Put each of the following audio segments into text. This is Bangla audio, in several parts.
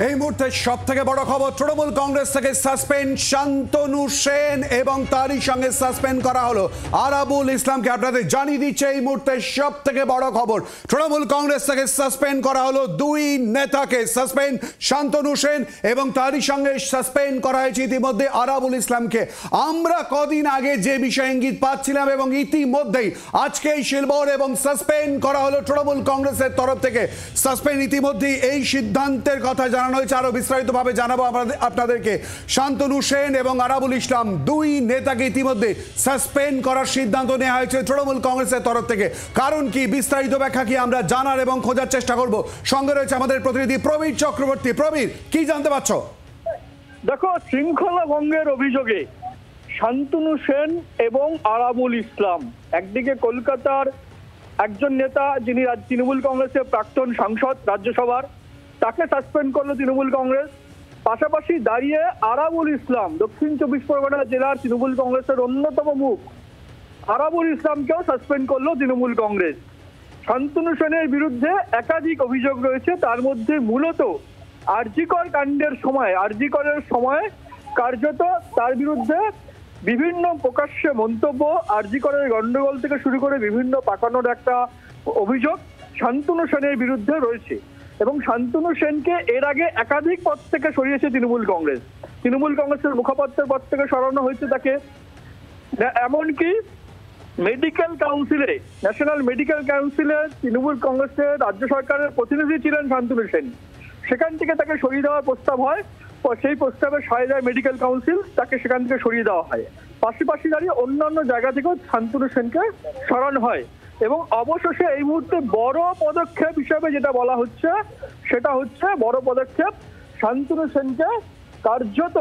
এই মুহূর্তে সবথেকে বড় খবর, তৃণমূল কংগ্রেস থেকে সাসপেন্ড শান্তনু সেন এবং তারই সঙ্গে সাসপেন্ড করা হলো আরাবুল ইসলামকে। আপনাদের জানিয়ে দিচ্ছে এই মুহূর্তে সবথেকে বড় খবর, তৃণমূল কংগ্রেস থেকে সাসপেন্ড করা হলো দুই নেতাকে। সাসপেন্ড শান্তনু সেন এবং তারই সঙ্গে সাসপেন্ড করা হয়েছে ইতিমধ্যে আরাবুল ইসলামকে। আমরা কদিন আগে যে বিষয়ে ইঙ্গিত পাচ্ছিলাম এবং ইতিমধ্যেই আজকেই শিলবর এবং সাসপেন্ড করা হলো তৃণমূল কংগ্রেসের তরফ থেকে। সাসপেন্ড ইতিমধ্যেই এই সিদ্ধান্তের কথা জানানো হয়েছে, আরো বিস্তারিতভাবে জানাবো আপনাদেরকে। শান্তনু সেন এবং আরাবুল ইসলাম দুই নেতাকে ইতিমধ্যে সাসপেন্ড করার সিদ্ধান্ত নেওয়া হয়েছে তৃণমূল কংগ্রেসের তরফ থেকে। কারণ কি, বিস্তারিত ব্যাখ্যা কি আমরা জানার এবং খোঁজার চেষ্টা করব। সঙ্গে রয়েছে আমাদের প্রতিনিধি প্রবীর চক্রবর্তী। প্রবীর, কি জানতে পারছো? দেখো, শৃঙ্খলা ভঙ্গের অভিযোগে শান্তনু সেন এবং আরাবুল ইসলাম, একদিকে কলকাতার একজন নেতা যিনি তৃণমূল কংগ্রেসের প্রাক্তন সাংসদ রাজ্যসভার, তাকে সাসপেন্ড করলো তৃণমূল কংগ্রেস। পাশাপাশি দাঁড়িয়ে আরাবুল ইসলাম, দক্ষিণ চব্বিশ পরগনা জেলার তৃণমূল কংগ্রেসের অন্যতম মুখ, আরাবুল ইসলামকেও সাসপেন্ড করলো তৃণমূল কংগ্রেস। শান্তনু সেনের বিরুদ্ধে একাধিক অভিযোগ রয়েছে, তার মধ্যে মূলত আরজিকর কাণ্ডের সময়, আরজিকরের সময় কার্যত তার বিরুদ্ধে বিভিন্ন প্রকাশ্যে মন্তব্য, আরজিকরের গন্ডগোল থেকে শুরু করে বিভিন্ন পাকানোর একটা অভিযোগ শান্তনু সেনের বিরুদ্ধে রয়েছে। এবং শান্তনু সেনকে এর আগে একাধিক পদ থেকে সরিয়েছে তৃণমূল কংগ্রেস। তৃণমূল কংগ্রেসের মুখপাত্রের পদ থেকে সরানো হয়েছে তাকে। এমনকি মেডিকেল কাউন্সিলে, ন্যাশনাল মেডিকেল কাউন্সিলে তৃণমূল কংগ্রেসের রাজ্য সরকারের প্রতিনিধি ছিলেন শান্তনু সেন, সেখান থেকে তাকে সরিয়ে দেওয়ার প্রস্তাব হয়। সেই প্রস্তাবে সায় দেয় মেডিকেল কাউন্সিল, তাকে সেখান থেকে সরিয়ে দেওয়া হয়। পাশাপাশি দাঁড়িয়ে অন্যান্য জায়গা থেকেও শান্তনু সেনকে সরানো হয়। এবং অবশেষে এই মুহূর্তে বড় পদক্ষেপ হিসাবে যেটা বলা হচ্ছে, সেটা হচ্ছে বড় পদক্ষেপ, শান্তনু সেনকে কার্যত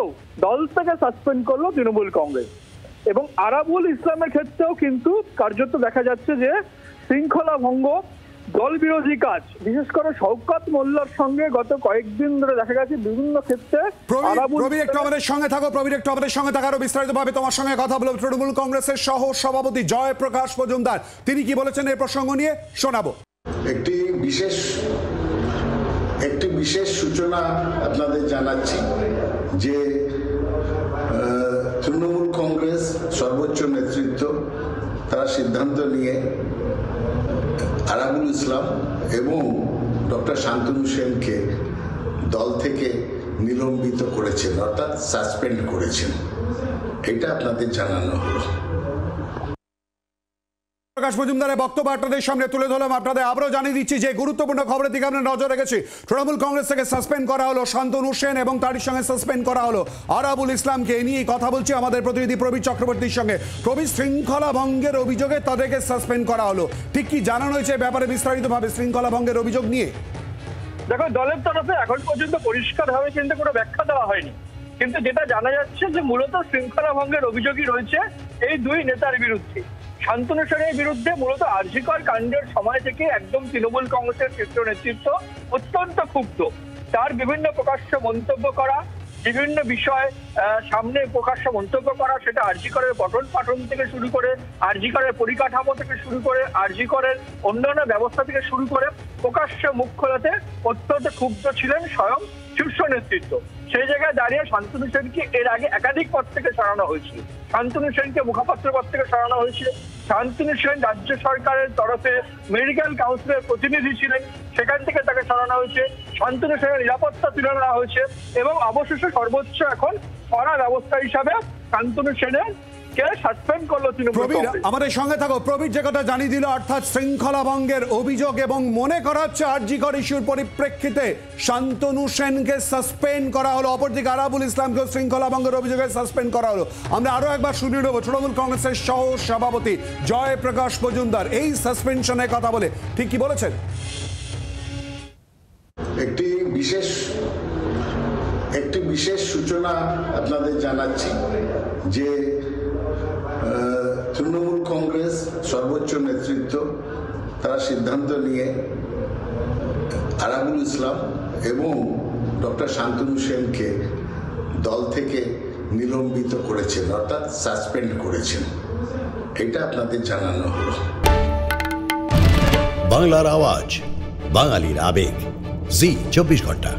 দল থেকে সাসপেন্ড করলো তৃণমূল কংগ্রেস। এবং আরাবুল ইসলামের ক্ষেত্রেও কিন্তু কার্যত দেখা যাচ্ছে যে শৃঙ্খলা ভঙ্গ, দল বিরোধী কাজ, বিশেষ করে শওকত মোল্লার সঙ্গে গত কয়েকদিন ধরে দেখা গেছে বিভিন্ন ক্ষেত্রে। প্রবীর, একটু আমাদের সঙ্গে থাকো। প্রবীর, একটু আমাদের সঙ্গে থাকারও বিস্তারিতভাবে তোমার সঙ্গে কথা বলবো। তৃণমূল কংগ্রেসের সহ সভাপতি জয়প্রকাশ মজুমদার, তিনি কি বলেছেন এই প্রসঙ্গ নিয়ে শোনাবো। একটি বিশেষ সূচনা আপনাদের জানাচ্ছি যে তৃণমূল কংগ্রেস সর্বোচ্চ নেতৃত্ব তারা সিদ্ধান্ত নিয়ে আরাবুল ইসলাম এবং ডক্টর শান্তনু সেনকে দল থেকে নিলম্বিত করেছেন, অর্থাৎ সাসপেন্ড করেছেন। এটা আপনাদের জানানো হলো। প্রকাশ মজুমদারের বক্তব্য আপনাদের সামনে তুলে ধরলাম। আপনাদের আবারও জানিয়ে দিচ্ছি যে গুরুত্বপূর্ণ খবরের দিকে আমরা নজর রেখেছি। তৃণমূল কংগ্রেস থেকে সাসপেন্ড করা হলো শান্তনু সেন এবং তারই সঙ্গে সাসপেন্ড করা হলো আরাবুল ইসলামকে। এই নিয়ে কথা বলছি আমাদের প্রতিনিধি প্রবীর চক্রবর্তীর সঙ্গে। প্রবীর, শৃঙ্খলা ভঙ্গের অভিযোগে তাদেরকে সাসপেন্ড করা হলো, ঠিক কি জানানো হয়েছে ব্যাপারে বিস্তারিতভাবে শৃঙ্খলা ভঙ্গের অভিযোগ নিয়ে? দেখো, দলের তরফে এখন পর্যন্ত পরিষ্কারভাবে কিন্তু কোনো ব্যাখ্যা দেওয়া হয়নি, কিন্তু যেটা জানা যাচ্ছে যে মূলত শৃঙ্খলা ভঙ্গের অভিযোগই রয়েছে এই দুই নেতার বিরুদ্ধে। শান্তনু সেনের বিরুদ্ধে মূলত আরজিকর কাণ্ডের সময় থেকে একদম তৃণমূল কংগ্রেসের শীর্ষ নেতৃত্ব অত্যন্ত ক্ষুব্ধ। তার বিভিন্ন প্রকাশ্য মন্তব্য করা, বিভিন্ন বিষয় সামনে প্রকাশ্য মন্তব্য করা, সেটা আরজিকরের পঠন পাঠন থেকে শুরু করে, আরজিকরের পরিকাঠামো থেকে শুরু করে, আরজিকরের অন্যান্য ব্যবস্থা থেকে শুরু করে প্রকাশ্য মুখ খোলাতে অত্যন্ত ক্ষুব্ধ ছিলেন স্বয়ং শীর্ষ নেতৃত্ব। সেই জায়গায় দাঁড়িয়ে শান্তনু সেনকে এর আগে একাধিক পদ থেকে সরানো হয়েছিল। শান্তনু সেনকে মুখপাত্র পদ থেকে সরানো হয়েছিল। শান্তনু সেন রাজ্য সরকারের তরফে মেডিকেল কাউন্সিলের প্রতিনিধি ছিলেন, সেখান থেকে তাকে সরানো হয়েছে। শান্তনু সেনের নিরাপত্তা তুলে নেওয়া হয়েছে এবং অবশেষে সর্বোচ্চ এখন কড়া ব্যবস্থা হিসাবে শান্তনু সেনের সাসপেন্ড করলো তৃণমূল। প্রবীর, আমাদের সঙ্গে থাকো। প্রবীর যে কথা জানিয়ে দিল, অর্থাৎ শৃঙ্খলা ভঙ্গের অভিযোগ এবং মনে করা হচ্ছে আরজিকর ইস্যুর পরিপ্রেক্ষিতে শান্তনু সেনকে সাসপেন্ড করা হলো, অপরদিকে আরাবুল ইসলামকে শৃঙ্খলা ভঙ্গের অভিযোগে সাসপেন্ড করা হলো। আমরা আরো একবার শুনে নেব তৃণমূল কংগ্রেসের সহ সভাপতি জয়প্রকাশ মজুমদার এই সাসপেনশনের কথা বলে ঠিক কি বলেছেন। একটি বিশেষ সূচনা আপনাদের জানাচ্ছি যে তৃণমূল কংগ্রেস সর্বোচ্চ নেতৃত্ব তারা সিদ্ধান্ত নিয়ে আরাবুল ইসলাম এবং ডক্টর শান্তনু সেনকে দল থেকে নিলম্বিত করেছেন, অর্থাৎ সাসপেন্ড করেছেন। এটা আপনাদের জানানো হলো। বাংলার আওয়াজ, বাঙালির আবেগ, জি 24 ঘন্টা।